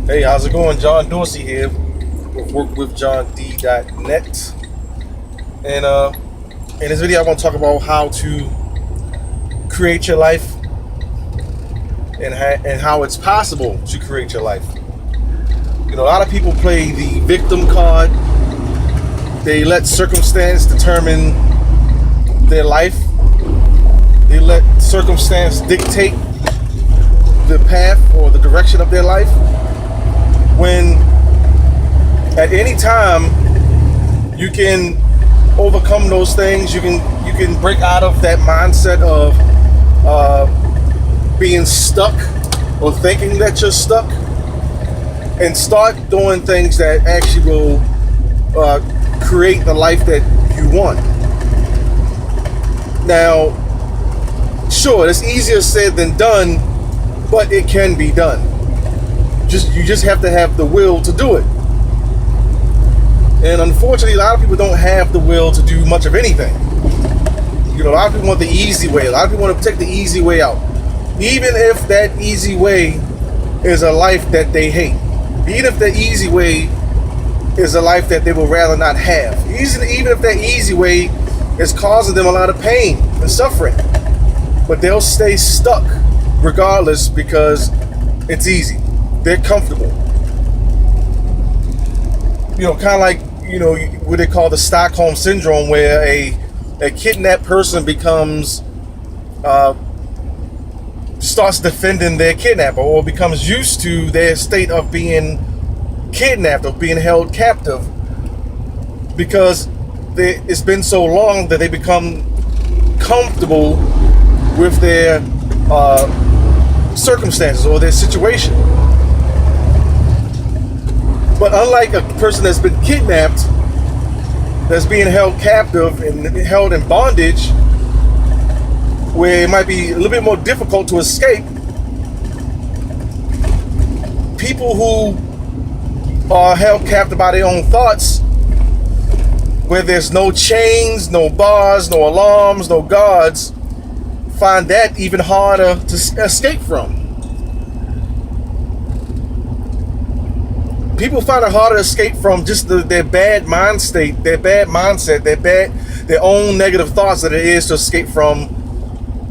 Hey, how's it going? John Dorsey here with workwithjohnd.net. And in this video, I want to talk about how to create your life and how it's possible to create your life. You know, a lot of people play the victim card. They let circumstance determine their life. They let circumstance dictate the path or the direction of their life. When at any time you can overcome those things, you can break out of that mindset of being stuck or thinking that you're stuck, and start doing things that actually will create the life that you want. Now, sure, it's easier said than done, but it can be done. You just have to have the will to do it. And unfortunately, a lot of people don't have the will to do much of anything. You know, a lot of people want the easy way. A lot of people want to take the easy way out. Even if that easy way is a life that they hate. Even if the easy way is a life that they would rather not have. Even if that easy way is causing them a lot of pain and suffering. But they'll stay stuck regardless because it's easy. They're comfortable. You know, kind of like, you know, what they call the Stockholm Syndrome, where a kidnapped person becomes, starts defending their kidnapper, or becomes used to their state of being kidnapped or being held captive, because it's been so long that they become comfortable with their circumstances or their situation. But unlike a person that's been kidnapped, that's being held captive and held in bondage, where it might be a little bit more difficult to escape, people who are held captive by their own thoughts, where there's no chains, no bars, no alarms, no guards, find that even harder to escape from. People find it harder to escape from just their bad mind state, their bad mindset, their own negative thoughts than it is to escape from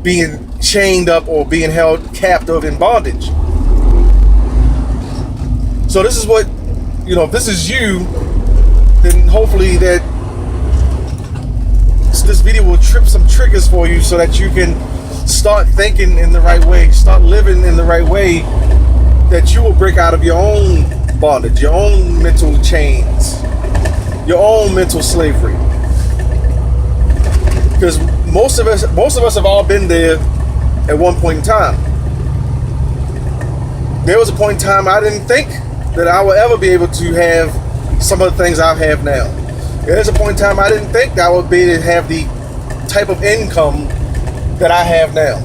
being chained up or being held captive in bondage. So this is what, you know, if this is you, then hopefully that this video will trip some triggers for you so that you can start thinking in the right way, start living in the right way, that you will break out of your own bondage, your own mental chains, your own mental slavery. Because most of us have all been there at one point in time. There was a point in time I didn't think that I would ever be able to have some of the things I have now. There's a point in time I didn't think that I would be able to have the type of income that I have now.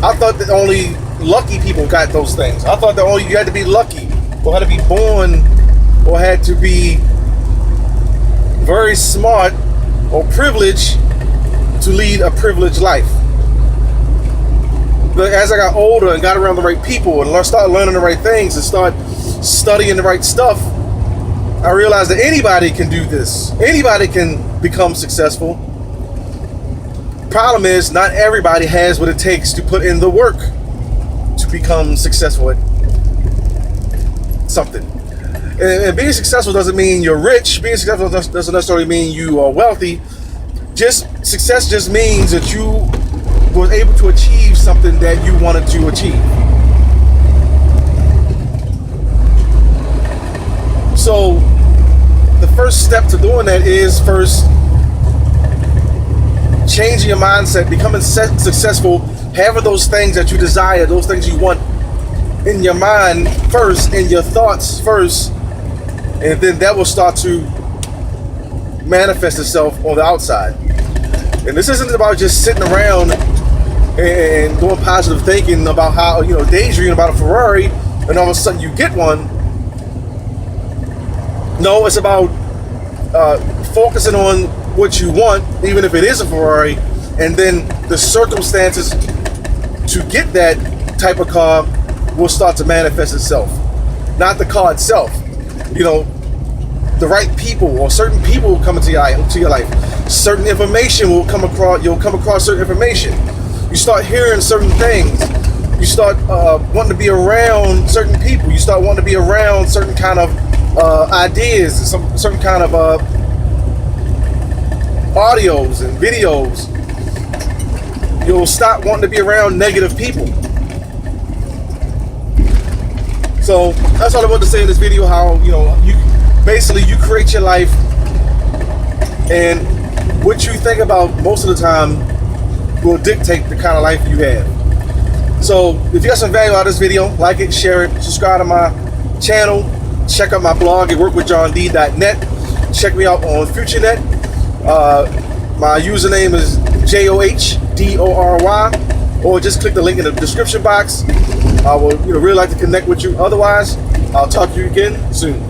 I thought that only lucky people got those things. I thought that only you had to be lucky, or had to be born, or had to be very smart or privileged to lead a privileged life. But as I got older and got around the right people and started learning the right things and start studying the right stuff, I realized that anybody can do this. Anybody can become successful. Problem is, not everybody has what it takes to put in the work to become successful at something. And being successful doesn't mean you're rich. Being successful doesn't necessarily mean you are wealthy. Success just means that you were able to achieve something that you wanted to achieve. So the first step to doing that is first changing your mindset, becoming successful, having those things that you desire, those things you want in your mind first, in your thoughts first, and then that will start to manifest itself on the outside. And this isn't about just sitting around and doing positive thinking about how, you know, daydreaming about a Ferrari and all of a sudden you get one. No, it's about focusing on what you want, even if it is a Ferrari, and then the circumstances to get that type of car will start to manifest itself. Not the car itself. You know, the right people or certain people will come into your life. Certain information will come across. You'll come across certain information. You start hearing certain things. You start wanting to be around certain people. You start wanting to be around certain kind of ideas, certain kind of audios and videos. You'll stop wanting to be around negative people. So that's all I want to say in this video. How, you know, you create your life, and what you think about most of the time will dictate the kind of life you have. So if you got some value out of this video, like it, share it, subscribe to my channel, check out my blog at workwithjohnd.net. Check me out on FutureNet. My username is JOHDORY, or just click the link in the description box. I would really like to connect with you. Otherwise, I'll talk to you again soon.